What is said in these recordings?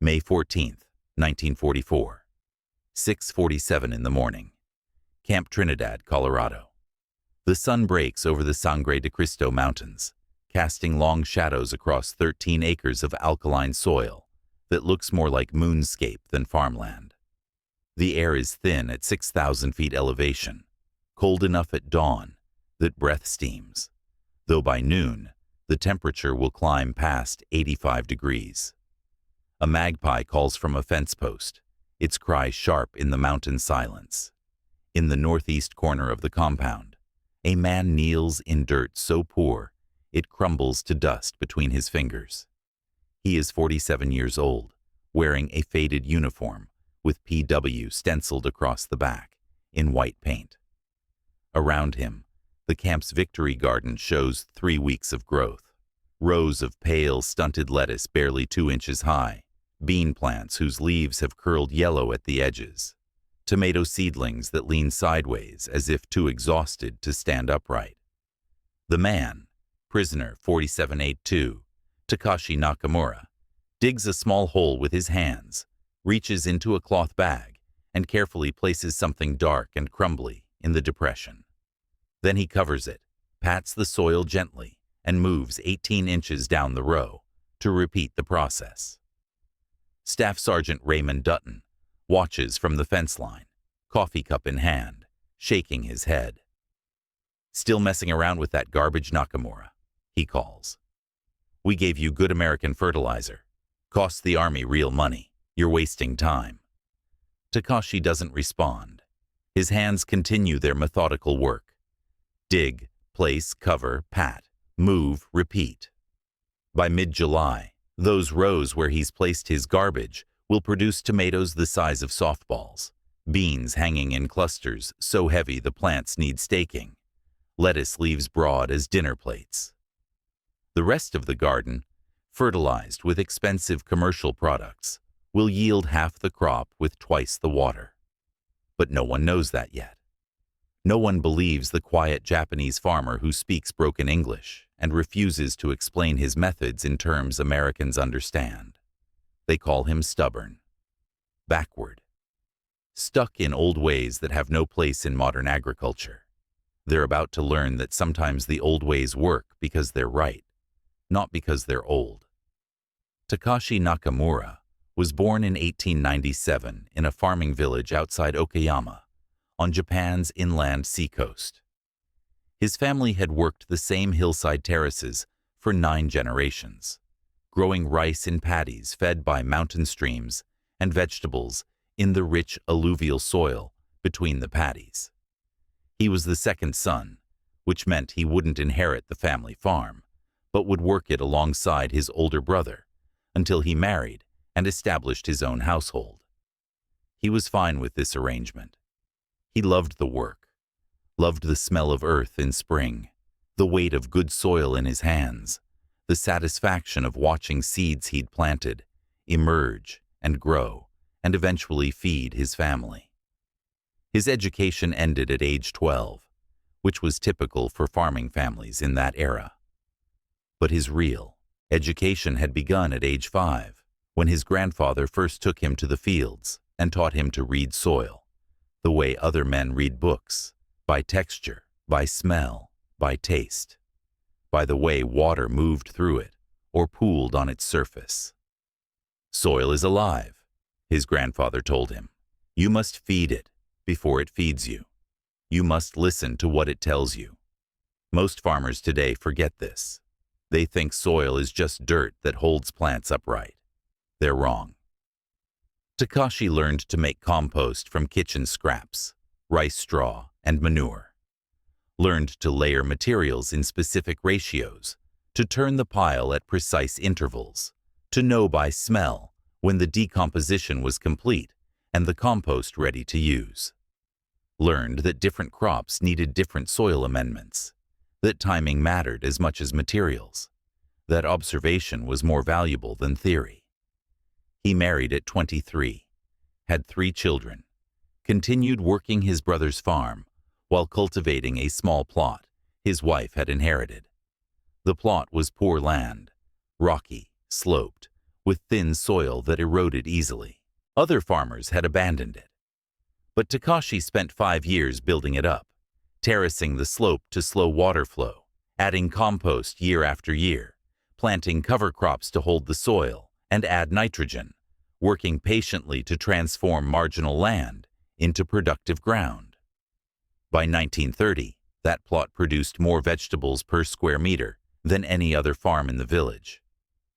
May 14, 1944, 6:47 in the morning. Camp Trinidad, Colorado. The sun breaks over the Sangre de Cristo Mountains, casting long shadows across 13 acres of alkaline soil that looks more like moonscape than farmland. The air is thin at 6,000 feet elevation, cold enough at dawn that breath steams, though by noon the temperature will climb past 85 degrees. A magpie calls from a fence post, its cry sharp in the mountain silence. In the northeast corner of the compound, a man kneels in dirt so poor it crumbles to dust between his fingers. He is 47 years old, wearing a faded uniform with PW stenciled across the back in white paint. Around him, the camp's victory garden shows 3 weeks of growth. Rows of pale, stunted lettuce barely 2 inches high, bean plants whose leaves have curled yellow at the edges, tomato seedlings that lean sideways as if too exhausted to stand upright. The man, prisoner 4782, Takashi Nakamura, digs a small hole with his hands, reaches into a cloth bag, and carefully places something dark and crumbly in the depression. Then he covers it, pats the soil gently, and moves 18 inches down the row to repeat the process. Staff Sergeant Raymond Dutton watches from the fence line, coffee cup in hand, shaking his head. "Still messing around with that garbage, Nakamura," he calls. "We gave you good American fertilizer. Costs the Army real money. You're wasting time." Takashi doesn't respond. His hands continue their methodical work. Dig, place, cover, pat, move, repeat. By mid-July, those rows where he's placed his garbage will produce tomatoes the size of softballs, beans hanging in clusters so heavy the plants need staking, lettuce leaves broad as dinner plates. The rest of the garden, fertilized with expensive commercial products, will yield half the crop with twice the water. But no one knows that yet. No one believes the quiet Japanese farmer who speaks broken English and refuses to explain his methods in terms Americans understand. They call him stubborn, backward, stuck in old ways that have no place in modern agriculture. They're about to learn that sometimes the old ways work because they're right, not because they're old. Takashi Nakamura was born in 1897 in a farming village outside Okayama, on Japan's inland seacoast. His family had worked the same hillside terraces for 9 generations, growing rice in paddies fed by mountain streams and vegetables in the rich alluvial soil between the paddies. He was the second son, which meant he wouldn't inherit the family farm, but would work it alongside his older brother until he married and established his own household. He was fine with this arrangement. He loved the work, loved the smell of earth in spring, the weight of good soil in his hands, the satisfaction of watching seeds he'd planted emerge and grow and eventually feed his family. His education ended at age 12, which was typical for farming families in that era. But his real education had begun at age 5, when his grandfather first took him to the fields and taught him to read soil, the way other men read books, by texture, by smell, by taste, by the way water moved through it or pooled on its surface. "Soil is alive," his grandfather told him. "You must feed it before it feeds you. You must listen to what it tells you." Most farmers today forget this. They think soil is just dirt that holds plants upright. They're wrong. Takashi learned to make compost from kitchen scraps, rice straw, and manure. Learned to layer materials in specific ratios, to turn the pile at precise intervals, to know by smell when the decomposition was complete and the compost ready to use. Learned that different crops needed different soil amendments, that timing mattered as much as materials, that observation was more valuable than theory. He married at 23, had 3 children, continued working his brother's farm while cultivating a small plot his wife had inherited. The plot was poor land, rocky, sloped, with thin soil that eroded easily. Other farmers had abandoned it. But Takashi spent 5 years building it up, terracing the slope to slow water flow, adding compost year after year, planting cover crops to hold the soil and add nitrogen, working patiently to transform marginal land into productive ground. By 1930, that plot produced more vegetables per square meter than any other farm in the village.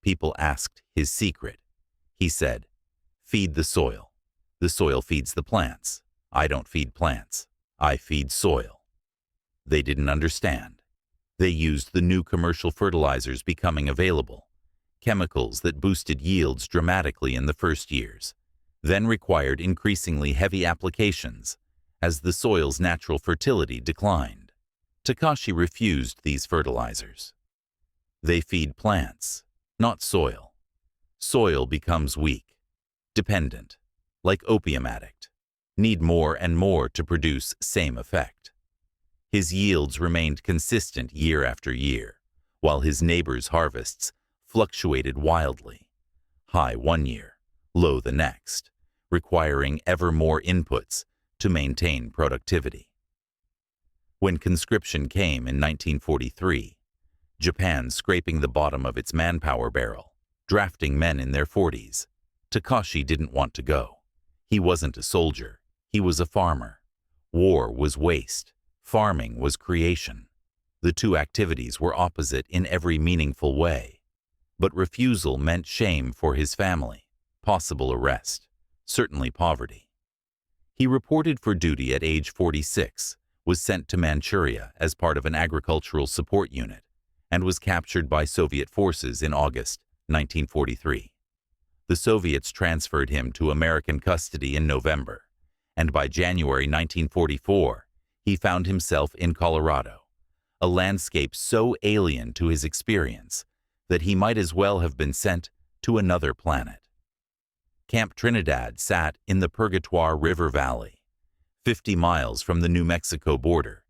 People asked his secret. He said, "Feed the soil. The soil feeds the plants. I don't feed plants. I feed soil." They didn't understand. They used the new commercial fertilizers becoming available, chemicals that boosted yields dramatically in the first years, then required increasingly heavy applications as the soil's natural fertility declined. Takashi refused these fertilizers. They feed plants, not soil. Soil becomes weak, dependent, like opium addict, need more and more to produce same effect. His yields remained consistent year after year, while his neighbors' harvests fluctuated wildly, high one year, low the next, requiring ever more inputs to maintain productivity. When conscription came in 1943, Japan scraping the bottom of its manpower barrel, drafting men in their 40s, Takashi didn't want to go. He wasn't a soldier, he was a farmer. War was waste, farming was creation. The two activities were opposite in every meaningful way. But refusal meant shame for his family, possible arrest, certainly poverty. He reported for duty at age 46, was sent to Manchuria as part of an agricultural support unit, and was captured by Soviet forces in August 1943. The Soviets transferred him to American custody in November, and by January 1944, he found himself in Colorado, a landscape so alien to his experience that he might as well have been sent to another planet. Camp Trinidad sat in the Purgatoire River Valley, 50 miles from the New Mexico border,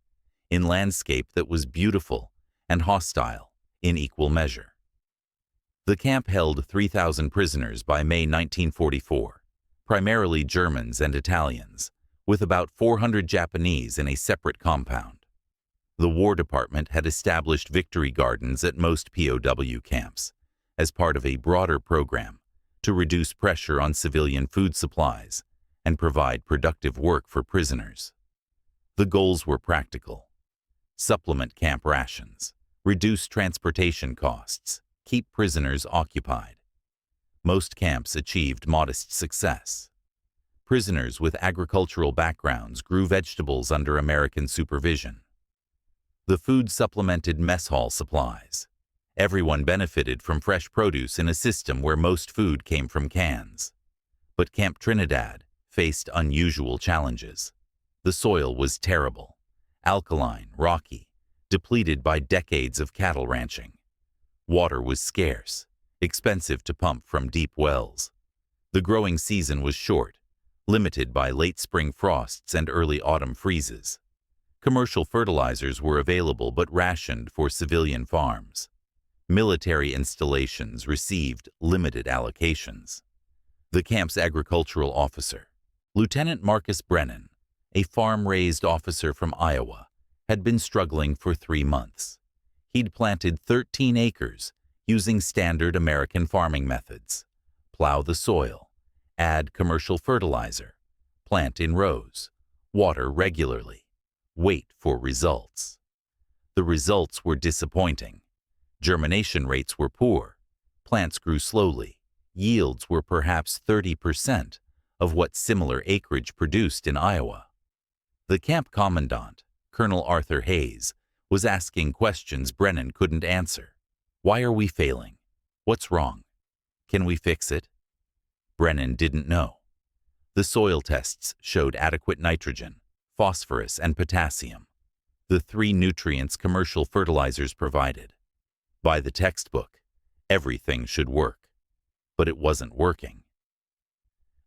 in landscape that was beautiful and hostile in equal measure. The camp held 3,000 prisoners by May 1944, primarily Germans and Italians, with about 400 Japanese in a separate compound. The War Department had established victory gardens at most POW camps as part of a broader program to reduce pressure on civilian food supplies and provide productive work for prisoners. The goals were practical: supplement camp rations, reduce transportation costs, keep prisoners occupied. Most camps achieved modest success. Prisoners with agricultural backgrounds grew vegetables under American supervision. The food supplemented mess hall supplies. Everyone benefited from fresh produce in a system where most food came from cans. But Camp Trinidad faced unusual challenges. The soil was terrible, alkaline, rocky, depleted by decades of cattle ranching. Water was scarce, expensive to pump from deep wells. The growing season was short, limited by late spring frosts and early autumn freezes. Commercial fertilizers were available but rationed for civilian farms. Military installations received limited allocations. The camp's agricultural officer, Lieutenant Marcus Brennan, a farm-raised officer from Iowa, had been struggling for 3 months. He'd planted 13 acres using standard American farming methods: plow the soil, add commercial fertilizer, plant in rows, water regularly, wait for results. The results were disappointing. Germination rates were poor, plants grew slowly, yields were perhaps 30% of what similar acreage produced in Iowa. The camp commandant, Colonel Arthur Hayes, was asking questions Brennan couldn't answer. Why are we failing? What's wrong? Can we fix it? Brennan didn't know. The soil tests showed adequate nitrogen, phosphorus, and potassium, the 3 nutrients commercial fertilizers provided. By the textbook, everything should work, but it wasn't working.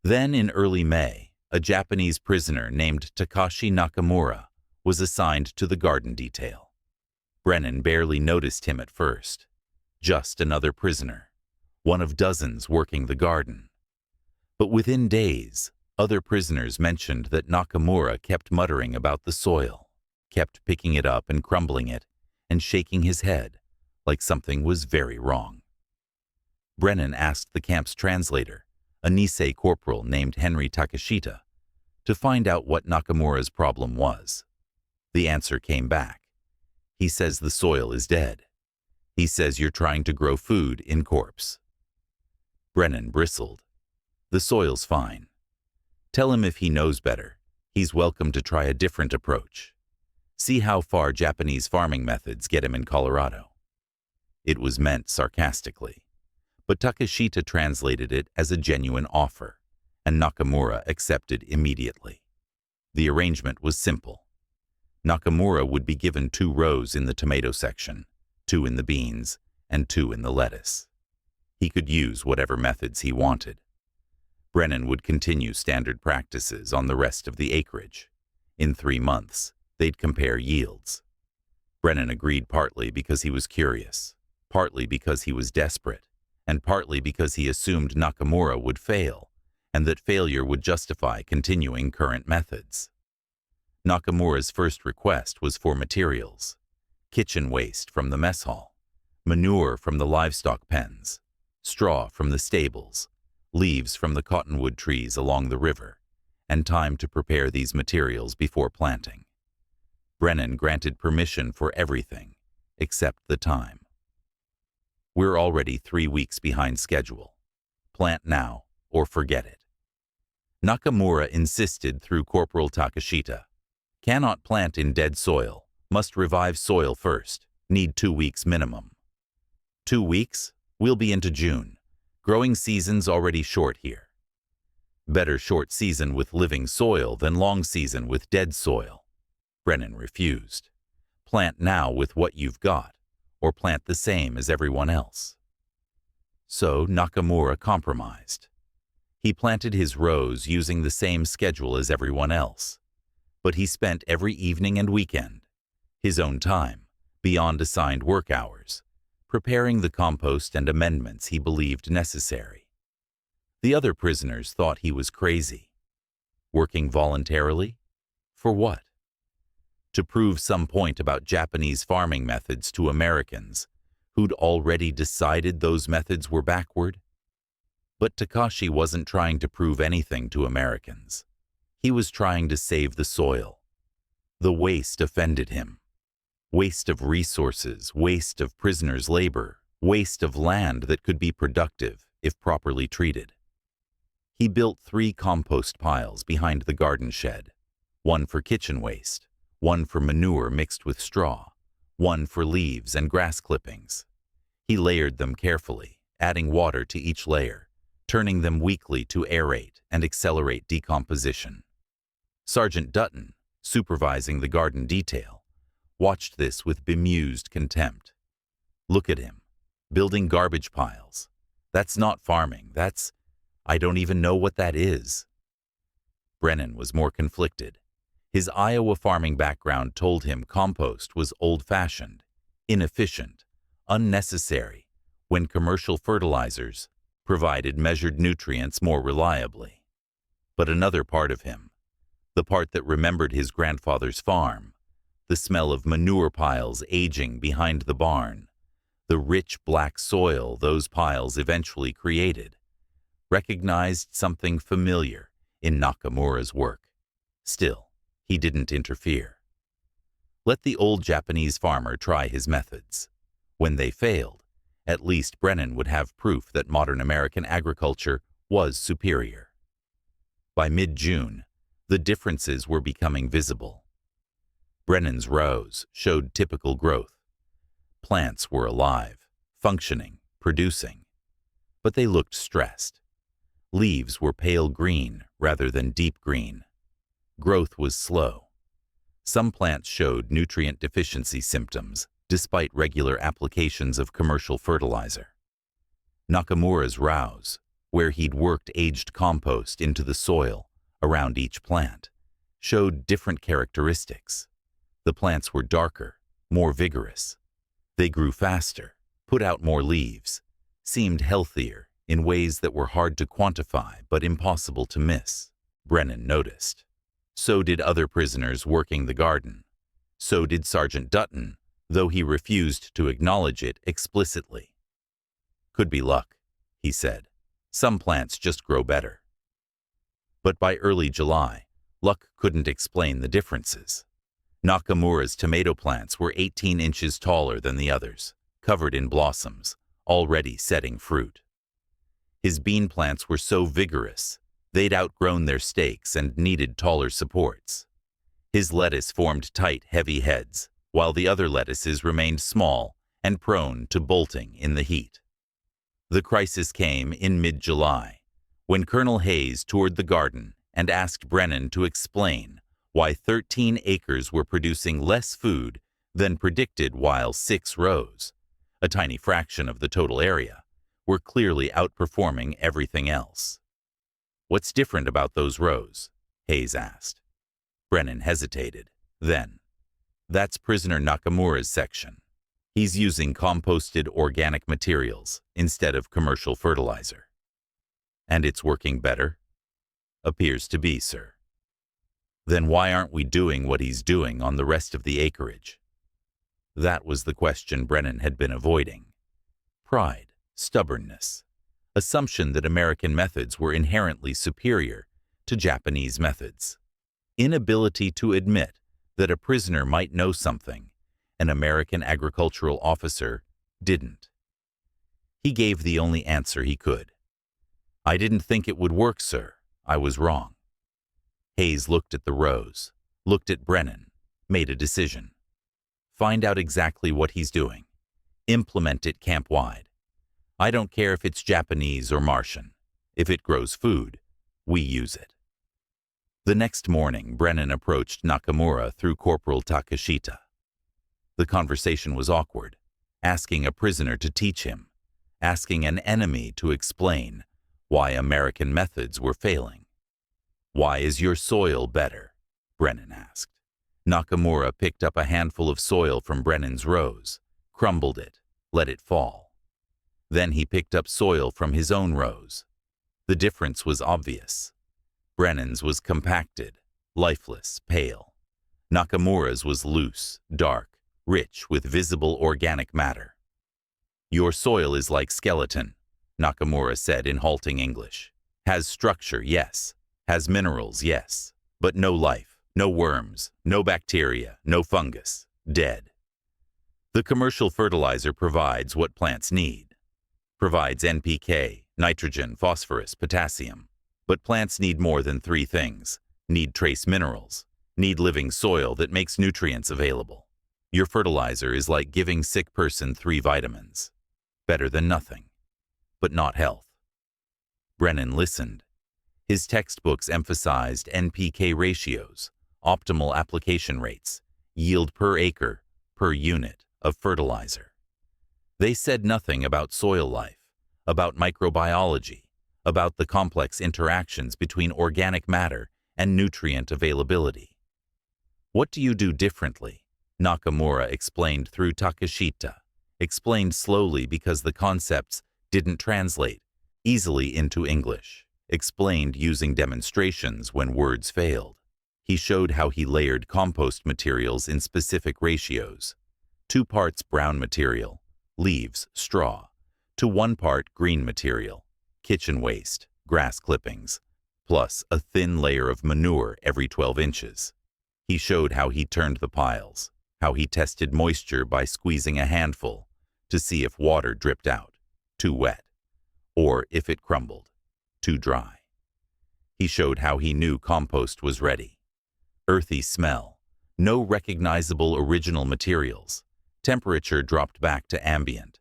Then in early May, a Japanese prisoner named Takashi Nakamura was assigned to the garden detail. Brennan barely noticed him at first. Just another prisoner. one of dozens working the garden. But within days, other prisoners mentioned that Nakamura kept muttering about the soil, kept picking it up and crumbling it, and shaking his head, like something was very wrong. Brennan asked the camp's translator, a Nisei corporal named Henry Takashita, to find out what Nakamura's problem was. The answer came back. He says the soil is dead. He says you're trying to grow food in corpse. Brennan bristled. The soil's fine. Tell him if he knows better, he's welcome to try a different approach. See how far Japanese farming methods get him in Colorado. It was meant sarcastically, but Takashita translated it as a genuine offer, and Nakamura accepted immediately. The arrangement was simple. Nakamura would be given 2 rows in the tomato section, 2 in the beans, and 2 in the lettuce. He could use whatever methods he wanted. Brennan would continue standard practices on the rest of the acreage. In 3 months, they'd compare yields. Brennan agreed partly because he was curious, partly because he was desperate, and partly because he assumed Nakamura would fail, and that failure would justify continuing current methods. Nakamura's first request was for materials: kitchen waste from the mess hall, manure from the livestock pens, straw from the stables, leaves from the cottonwood trees along the river, and time to prepare these materials before planting. Brennan granted permission for everything, except the time. We're already 3 weeks behind schedule. Plant now, or forget it. Nakamura insisted through Corporal Takashita. Cannot plant in dead soil, must revive soil first, need 2 weeks minimum. 2 weeks? We'll be into June. Growing season's already short here. Better short season with living soil than long season with dead soil. Brennan refused. Plant now with what you've got, or plant the same as everyone else. So Nakamura compromised. He planted his rows using the same schedule as everyone else, but he spent every evening and weekend, his own time, beyond assigned work hours, preparing the compost and amendments he believed necessary. The other prisoners thought he was crazy. Working voluntarily? For what? To prove some point about Japanese farming methods to Americans, who'd already decided those methods were backward? But Takashi wasn't trying to prove anything to Americans. He was trying to save the soil. The waste offended him. Waste of resources, waste of prisoners' labor, waste of land that could be productive if properly treated. He built 3 compost piles behind the garden shed, 1 for kitchen waste, 1 for manure mixed with straw, 1 for leaves and grass clippings. He layered them carefully, adding water to each layer, turning them weekly to aerate and accelerate decomposition. Sergeant Dutton, supervising the garden detail, watched this with bemused contempt. Look at him, building garbage piles. That's not farming, I don't even know what that is. Brennan was more conflicted. His Iowa farming background told him compost was old-fashioned, inefficient, unnecessary, when commercial fertilizers provided measured nutrients more reliably. But another part of him, the part that remembered his grandfather's farm, the smell of manure piles aging behind the barn, the rich black soil those piles eventually created, recognized something familiar in Nakamura's work. Still, he didn't interfere. Let the old Japanese farmer try his methods. When they failed, at least Brennan would have proof that modern American agriculture was superior. By mid-June, the differences were becoming visible. Brennan's rows showed typical growth. Plants were alive, functioning, producing, but they looked stressed. Leaves were pale green rather than deep green. Growth was slow. Some plants showed nutrient deficiency symptoms despite regular applications of commercial fertilizer. Nakamura's rows, where he'd worked aged compost into the soil around each plant, showed different characteristics. The plants were darker, more vigorous. They grew faster, put out more leaves, seemed healthier in ways that were hard to quantify but impossible to miss, Brennan noticed. So did other prisoners working the garden. So did Sergeant Dutton, though he refused to acknowledge it explicitly. "Could be luck," he said. "Some plants just grow better." But by early July, luck couldn't explain the differences. Nakamura's tomato plants were 18 inches taller than the others, covered in blossoms, already setting fruit. His bean plants were so vigorous, they'd outgrown their stakes and needed taller supports. His lettuce formed tight, heavy heads, while the other lettuces remained small and prone to bolting in the heat. The crisis came in mid-July, when Colonel Hayes toured the garden and asked Brennan to explain why 13 acres were producing less food than predicted while 6 rows, a tiny fraction of the total area, were clearly outperforming everything else. "What's different about those rows?" Hayes asked. Brennan hesitated. Then, "That's prisoner Nakamura's section. He's using composted organic materials instead of commercial fertilizer." "And it's working better?" "Appears to be, sir." "Then why aren't we doing what he's doing on the rest of the acreage?" That was the question Brennan had been avoiding. Pride, stubbornness, assumption that American methods were inherently superior to Japanese methods, inability to admit that a prisoner might know something an American agricultural officer didn't. He gave the only answer he could. "I didn't think it would work, sir. I was wrong." Hayes looked at the rows, looked at Brennan, made a decision. Find out exactly what he's doing. Implement it camp-wide. I don't care if it's Japanese or Martian. If it grows food, we use it. The next morning, Brennan approached Nakamura through Corporal Takashita. The conversation was awkward, asking a prisoner to teach him, asking an enemy to explain why American methods were failing. "Why is your soil better?" Brennan asked. Nakamura picked up a handful of soil from Brennan's rows, crumbled it, let it fall. Then he picked up soil from his own rows. The difference was obvious. Brennan's was compacted, lifeless, pale. Nakamura's was loose, dark, rich with visible organic matter. "Your soil is like skeleton," Nakamura said in halting English. "Has structure, yes. Has minerals, yes. But no life, no worms, no bacteria, no fungus. Dead. The commercial fertilizer provides what plants need. Provides NPK, nitrogen, phosphorus, potassium. But plants need more than 3 things. Need trace minerals. Need living soil that makes nutrients available. Your fertilizer is like giving sick person 3 vitamins. Better than nothing. But not health." Brennan listened. His textbooks emphasized NPK ratios, optimal application rates, yield per acre, per unit of fertilizer. They said nothing about soil life, about microbiology, about the complex interactions between organic matter and nutrient availability. "What do you do differently?" Nakamura explained through Takashita, explained slowly because the concepts didn't translate easily into English, explained using demonstrations when words failed. He showed how he layered compost materials in specific ratios. 2 parts brown material, leaves, straw, to 1 part green material, kitchen waste, grass clippings, plus a thin layer of manure every 12 inches. He showed how he turned the piles, how he tested moisture by squeezing a handful to see if water dripped out, too wet, or if it crumbled, too dry. He showed how he knew compost was ready. Earthy smell, no recognizable original materials, temperature dropped back to ambient,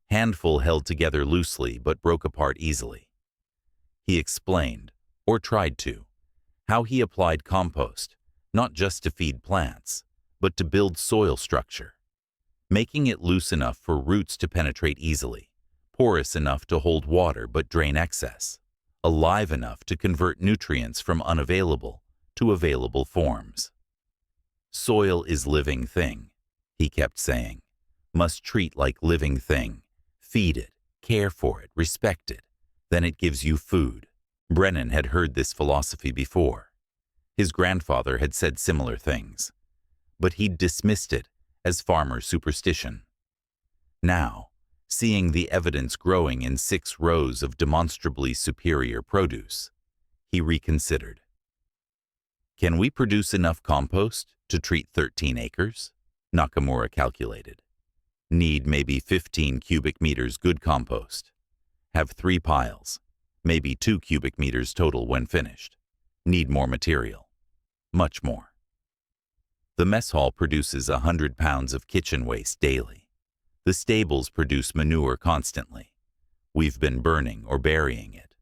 handful held together loosely but broke apart easily. He explained, or tried to, how he applied compost, not just to feed plants, but to build soil structure, making it loose enough for roots to penetrate easily, porous enough to hold water but drain excess, alive enough to convert nutrients from unavailable to available forms. "Soil is living thing," he kept saying. "Must treat like living thing. Feed it, care for it, respect it, then it gives you food. Brennan had heard this philosophy before. His grandfather had said similar things, but he'd dismissed it as farmer superstition. Now, seeing the evidence growing in 6 rows of demonstrably superior produce, he reconsidered. Can we produce enough compost to treat 13 acres? Nakamura calculated. Need maybe 15 cubic meters good compost. Have 3 piles, maybe 2 cubic meters total when finished. Need more material. Much more. The mess hall produces 100 pounds of kitchen waste daily. The stables produce manure constantly. We've been burning or burying it.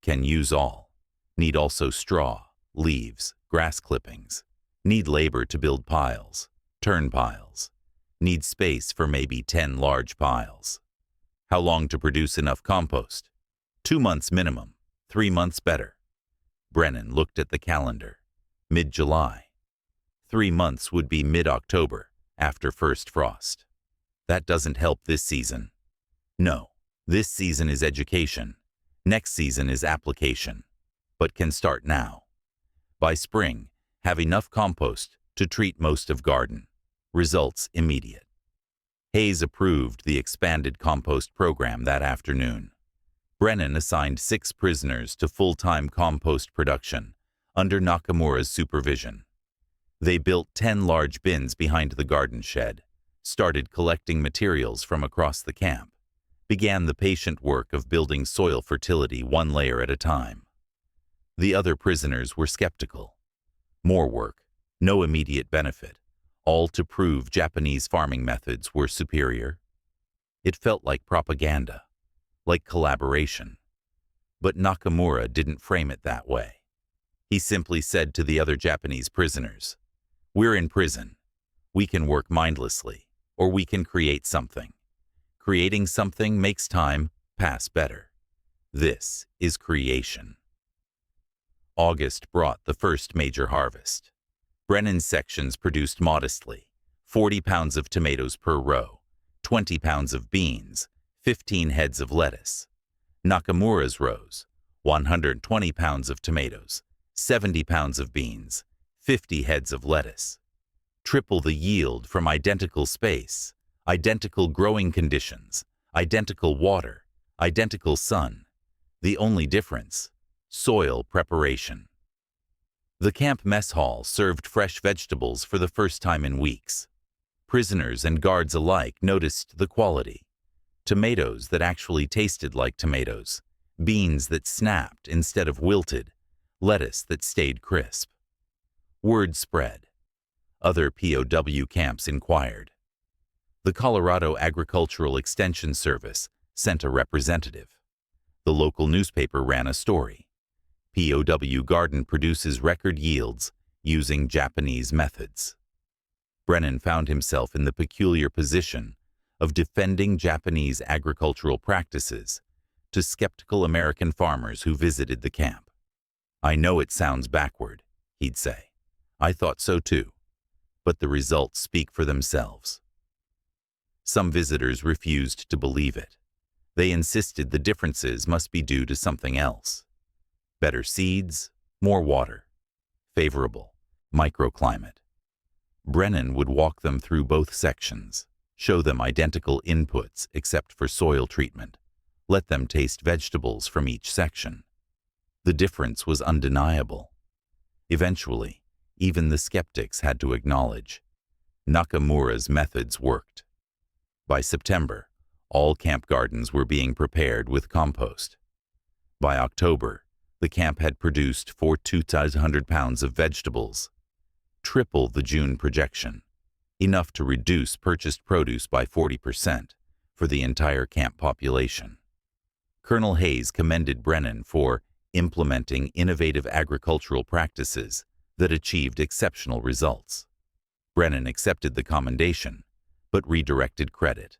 Can use all. Need also straw, leaves, grass clippings. Need labor to build piles, turn piles. Need space for maybe 10 large piles. How long to produce enough compost? 2 months minimum, 3 months better. Brennan looked at the calendar. Mid-July. 3 months would be mid-October, after first frost. That doesn't help this season. No, this season is education. Next season is application. But can start now. By spring, have enough compost to treat most of garden. Results immediate. Hayes approved the expanded compost program that afternoon. Brennan assigned 6 prisoners to full-time compost production under Nakamura's supervision. They built 10 large bins behind the garden shed, started collecting materials from across the camp, began the patient work of building soil fertility 1 layer at a time. The other prisoners were skeptical. More work, no immediate benefit, all to prove Japanese farming methods were superior. It felt like propaganda, like collaboration. But Nakamura didn't frame it that way. He simply said to the other Japanese prisoners, "We're in prison. We can work mindlessly, or we can create something. Creating something makes time pass better. This is creation." August brought the first major harvest. Brennan's sections produced modestly, 40 pounds of tomatoes per row, 20 pounds of beans, 15 heads of lettuce. Nakamura's rows, 120 pounds of tomatoes, 70 pounds of beans, 50 heads of lettuce. Triple the yield from identical space, identical growing conditions, identical water, identical sun. The only difference, soil preparation. The camp mess hall served fresh vegetables for the first time in weeks. Prisoners and guards alike noticed the quality. Tomatoes that actually tasted like tomatoes, beans that snapped instead of wilted, lettuce that stayed crisp. Word spread. Other POW camps inquired. The Colorado Agricultural Extension Service sent a representative. The local newspaper ran a story. POW garden produces record yields using Japanese methods. Brennan found himself in the peculiar position of defending Japanese agricultural practices to skeptical American farmers who visited the camp. "I know it sounds backward," he'd say. "I thought so too. But the results speak for themselves." Some visitors refused to believe it. They insisted the differences must be due to something else. Better seeds, more water, favorable microclimate. Brennan would walk them through both sections, show them identical inputs except for soil treatment, let them taste vegetables from each section. The difference was undeniable. Eventually, even the skeptics had to acknowledge Nakamura's methods worked. By September, all camp gardens were being prepared with compost. By October, the camp had produced 200 pounds of vegetables, triple the June projection, enough to reduce purchased produce by 40% for the entire camp population. Colonel Hayes commended Brennan for implementing innovative agricultural practices that achieved exceptional results. Brennan accepted the commendation, but redirected credit.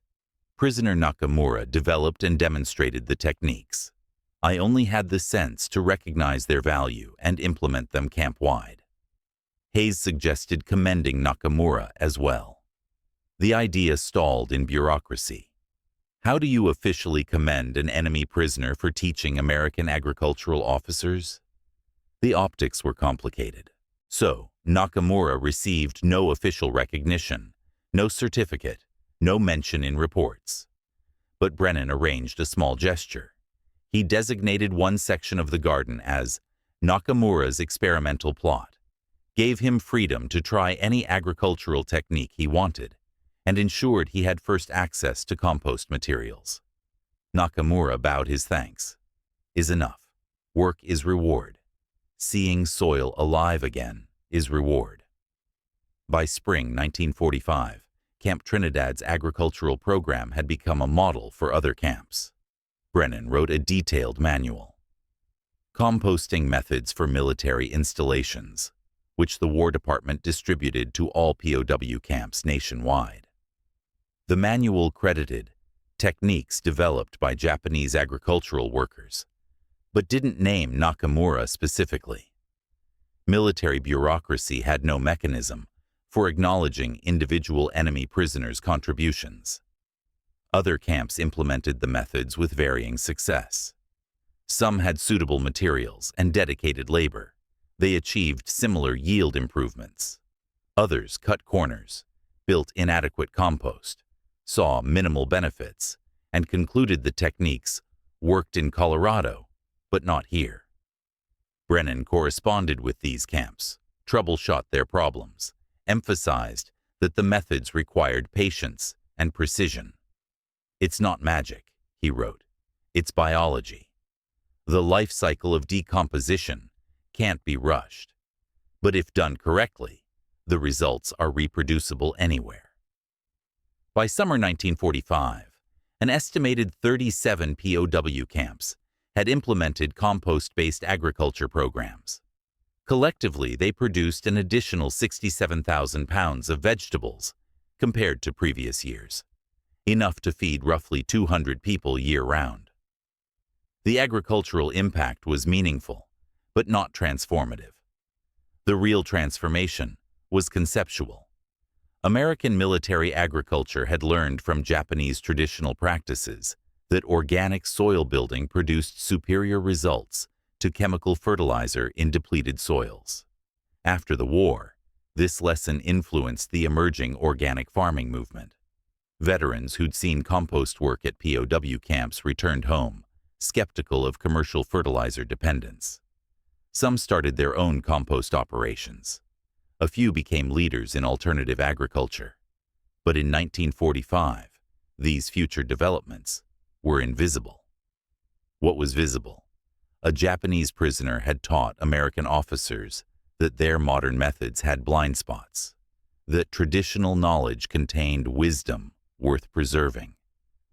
Prisoner Nakamura developed and demonstrated the techniques. I only had the sense to recognize their value and implement them camp-wide. Hayes suggested commending Nakamura as well. The idea stalled in bureaucracy. How do you officially commend an enemy prisoner for teaching American agricultural officers? The optics were complicated. So, Nakamura received no official recognition, no certificate, no mention in reports. But Brennan arranged a small gesture. He designated one section of the garden as Nakamura's experimental plot, gave him freedom to try any agricultural technique he wanted, and ensured he had first access to compost materials. Nakamura bowed his thanks. Is enough. Work is reward. Seeing soil alive again is reward. By spring 1945, Camp Trinidad's agricultural program had become a model for other camps. Brennan wrote a detailed manual. Composting methods for military installations, which the War Department distributed to all POW camps nationwide. The manual credited techniques developed by Japanese agricultural workers, but didn't name Nakamura specifically. Military bureaucracy had no mechanism for acknowledging individual enemy prisoners' contributions. Other camps implemented the methods with varying success. Some had suitable materials and dedicated labor. They achieved similar yield improvements. Others cut corners, built inadequate compost, saw minimal benefits, and concluded the techniques worked in Colorado, but not here. Brennan corresponded with these camps, troubleshot their problems, emphasized that the methods required patience and precision. It's not magic, he wrote. It's biology. The life cycle of decomposition can't be rushed. But if done correctly, the results are reproducible anywhere. By summer 1945, an estimated 37 POW camps had implemented compost-based agriculture programs. Collectively, they produced an additional 67,000 pounds of vegetables compared to previous years, enough to feed roughly 200 people year-round. The agricultural impact was meaningful, but not transformative. The real transformation was conceptual. American military agriculture had learned from Japanese traditional practices that organic soil building produced superior results to chemical fertilizer in depleted soils. After the war, this lesson influenced the emerging organic farming movement. Veterans who'd seen compost work at POW camps returned home, skeptical of commercial fertilizer dependence. Some started their own compost operations. A few became leaders in alternative agriculture. But in 1945, these future developments were invisible. What was visible? A Japanese prisoner had taught American officers that their modern methods had blind spots, that traditional knowledge contained wisdom worth preserving,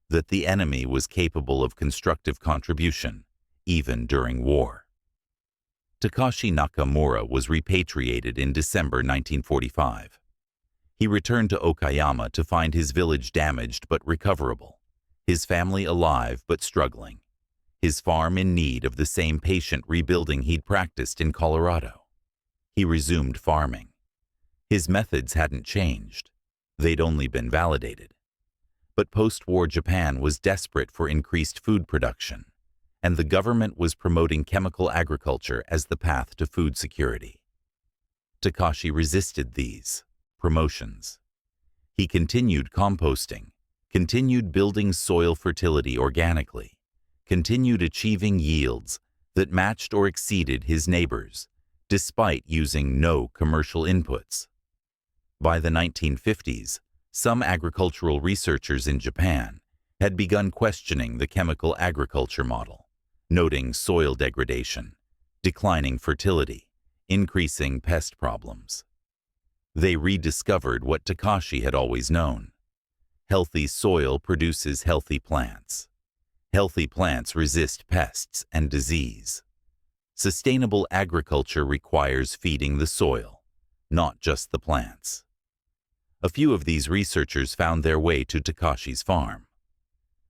that the enemy was capable of constructive contribution, even during war. Takashi Nakamura was repatriated in December 1945. He returned to Okayama to find his village damaged but recoverable, his family alive but struggling, his farm in need of the same patient rebuilding he'd practiced in Colorado. He resumed farming. His methods hadn't changed. They'd only been validated. But post-war Japan was desperate for increased food production, and the government was promoting chemical agriculture as the path to food security. Takashi resisted these promotions. He continued composting, continued building soil fertility organically, continued achieving yields that matched or exceeded his neighbors, despite using no commercial inputs. By the 1950s, some agricultural researchers in Japan had begun questioning the chemical agriculture model, noting soil degradation, declining fertility, increasing pest problems. They rediscovered what Takashi had always known. Healthy soil produces healthy plants. Healthy plants resist pests and disease. Sustainable agriculture requires feeding the soil, not just the plants. A few of these researchers found their way to Takashi's farm.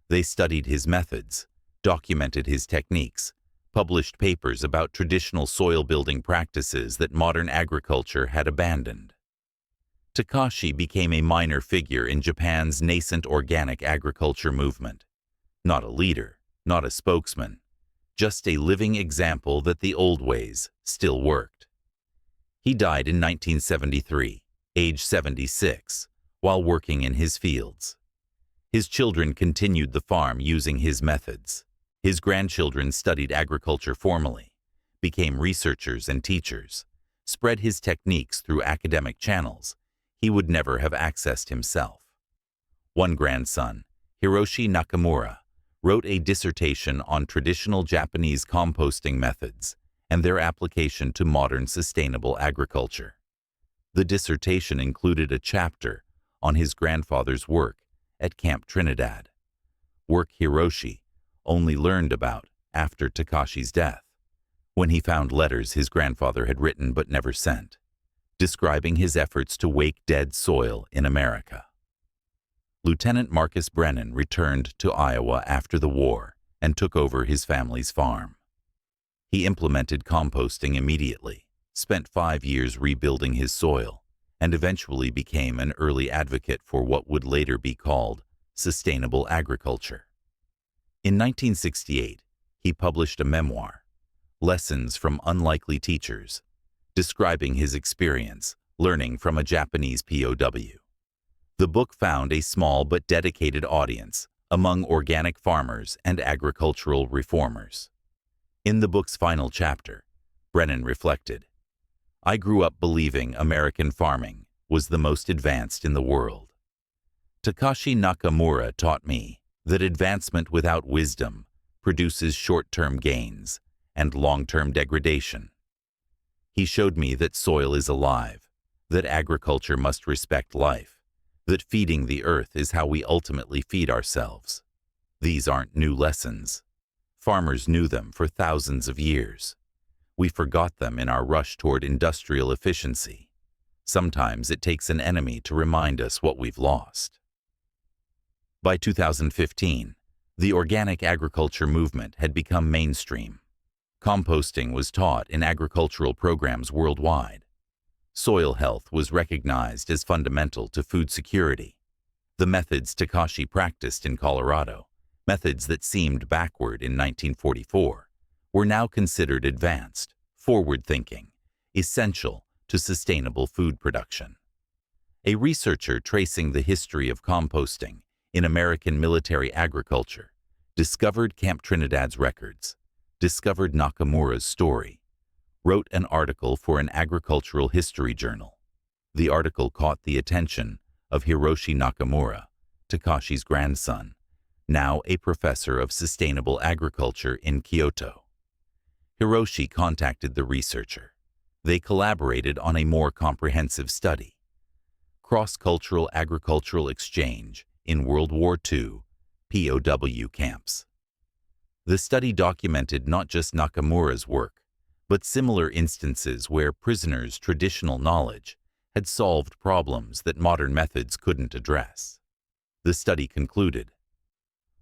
They studied his methods, documented his techniques, published papers about traditional soil building practices that modern agriculture had abandoned. Takashi became a minor figure in Japan's nascent organic agriculture movement. Not a leader, not a spokesman, just a living example that the old ways still worked. He died in 1973, age 76, while working in his fields. His children continued the farm using his methods. His grandchildren studied agriculture formally, became researchers and teachers, spread his techniques through academic channels he would never have accessed himself. One grandson, Hiroshi Nakamura, wrote a dissertation on traditional Japanese composting methods and their application to modern sustainable agriculture. The dissertation included a chapter on his grandfather's work at Camp Trinidad, work Hiroshi only learned about after Takashi's death, when he found letters his grandfather had written but never sent, describing his efforts to wake dead soil in America. Lieutenant Marcus Brennan returned to Iowa after the war and took over his family's farm. He implemented composting immediately, spent 5 years rebuilding his soil, and eventually became an early advocate for what would later be called sustainable agriculture. In 1968, he published a memoir, Lessons from Unlikely Teachers, describing his experience learning from a Japanese POW. The book found a small but dedicated audience among organic farmers and agricultural reformers. In the book's final chapter, Brennan reflected, "I grew up believing American farming was the most advanced in the world. Takashi Nakamura taught me that advancement without wisdom produces short-term gains and long-term degradation. He showed me that soil is alive, that agriculture must respect life, that feeding the earth is how we ultimately feed ourselves. These aren't new lessons. Farmers knew them for thousands of years. We forgot them in our rush toward industrial efficiency. Sometimes it takes an enemy to remind us what we've lost." By 2015, the organic agriculture movement had become mainstream. Composting was taught in agricultural programs worldwide. Soil health was recognized as fundamental to food security. The methods Takashi practiced in Colorado, methods that seemed backward in 1944, were now considered advanced, forward-thinking, essential to sustainable food production. A researcher tracing the history of composting in American military agriculture discovered Camp Trinidad's records, discovered Nakamura's story, wrote an article for an agricultural history journal. The article caught the attention of Hiroshi Nakamura, Takashi's grandson, now a professor of sustainable agriculture in Kyoto. Hiroshi contacted the researcher. They collaborated on a more comprehensive study, Cross-Cultural Agricultural Exchange in World War II POW Camps. The study documented not just Nakamura's work, but similar instances where prisoners' traditional knowledge had solved problems that modern methods couldn't address. The study concluded,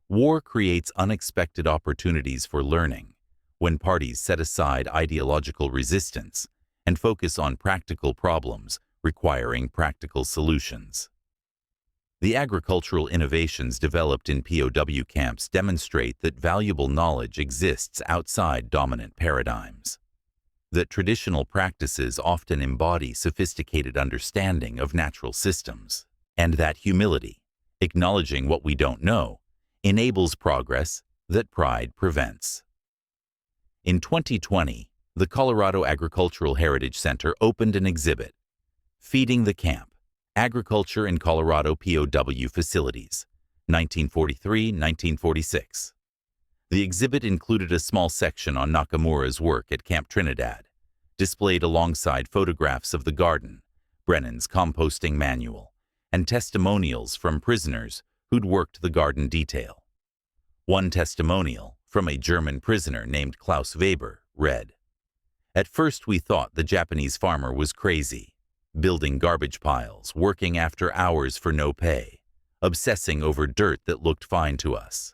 "War creates unexpected opportunities for learning when parties set aside ideological resistance and focus on practical problems requiring practical solutions." The agricultural innovations developed in POW camps demonstrate that valuable knowledge exists outside dominant paradigms, that traditional practices often embody sophisticated understanding of natural systems, and that humility, acknowledging what we don't know, enables progress that pride prevents. In 2020, the Colorado Agricultural Heritage Center opened an exhibit, Feeding the Camp, Agriculture in Colorado POW Facilities, 1943-1946. The exhibit included a small section on Nakamura's work at Camp Trinidad, displayed alongside photographs of the garden, Brennan's composting manual, and testimonials from prisoners who'd worked the garden detail. One testimonial, from a German prisoner named Klaus Weber, read, "At first we thought the Japanese farmer was crazy, building garbage piles, working after hours for no pay, obsessing over dirt that looked fine to us.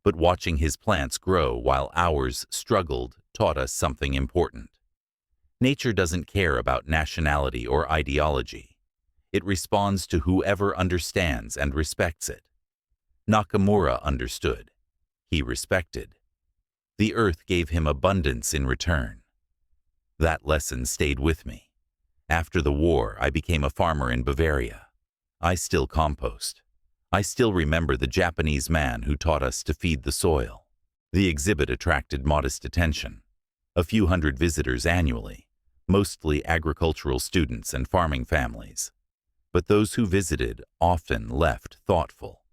But watching his plants grow while ours struggled taught us something important. Nature doesn't care about nationality or ideology. It responds to whoever understands and respects it. Nakamura understood. He respected. The earth gave him abundance in return. That lesson stayed with me. After the war, I became a farmer in Bavaria. I still compost. I still remember the Japanese man who taught us to feed the soil. The exhibit attracted modest attention. A few hundred visitors annually, mostly agricultural students and farming families. But those who visited often left thoughtful,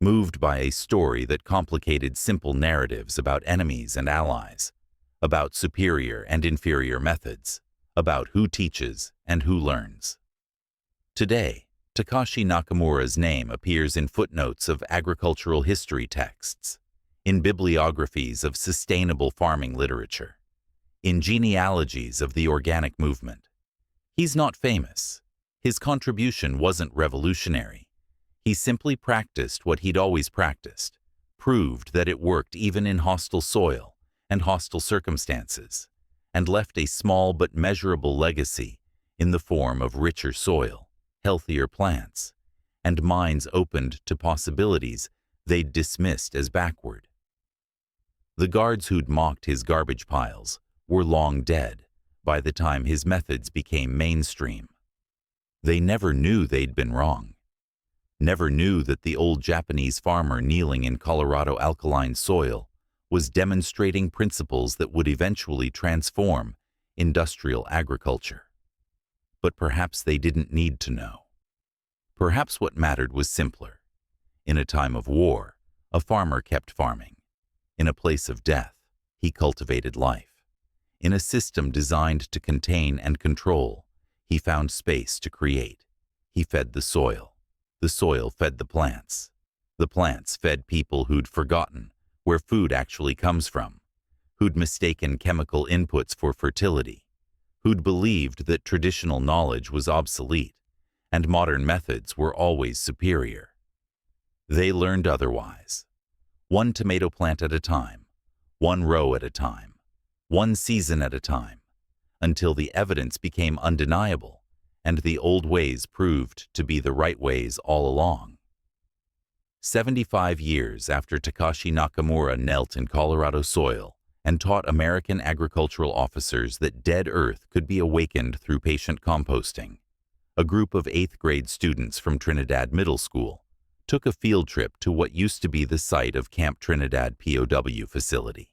moved by a story that complicated simple narratives about enemies and allies, about superior and inferior methods, about who teaches and who learns. Today, Takashi Nakamura's name appears in footnotes of agricultural history texts, in bibliographies of sustainable farming literature, in genealogies of the organic movement. He's not famous. His contribution wasn't revolutionary. He simply practiced what he'd always practiced, proved that it worked even in hostile soil and hostile circumstances, and left a small but measurable legacy in the form of richer soil, healthier plants, and minds opened to possibilities they'd dismissed as backward. The guards who'd mocked his garbage piles were long dead by the time his methods became mainstream. They never knew they'd been wrong, never knew that the old Japanese farmer kneeling in Colorado alkaline soil was demonstrating principles that would eventually transform industrial agriculture. But perhaps they didn't need to know. Perhaps what mattered was simpler. In a time of war, a farmer kept farming. In a place of death, he cultivated life. In a system designed to contain and control, he found space to create. He fed the soil. The soil fed the plants. The plants fed people who'd forgotten where food actually comes from, who'd mistaken chemical inputs for fertility, who'd believed that traditional knowledge was obsolete and modern methods were always superior. They learned otherwise. One tomato plant at a time, one row at a time, one season at a time, until the evidence became undeniable and the old ways proved to be the right ways all along. 75 years after Takashi Nakamura knelt in Colorado soil and taught American agricultural officers that dead earth could be awakened through patient composting, a group of 8th grade students from Trinidad Middle School took a field trip to what used to be the site of Camp Trinidad POW facility.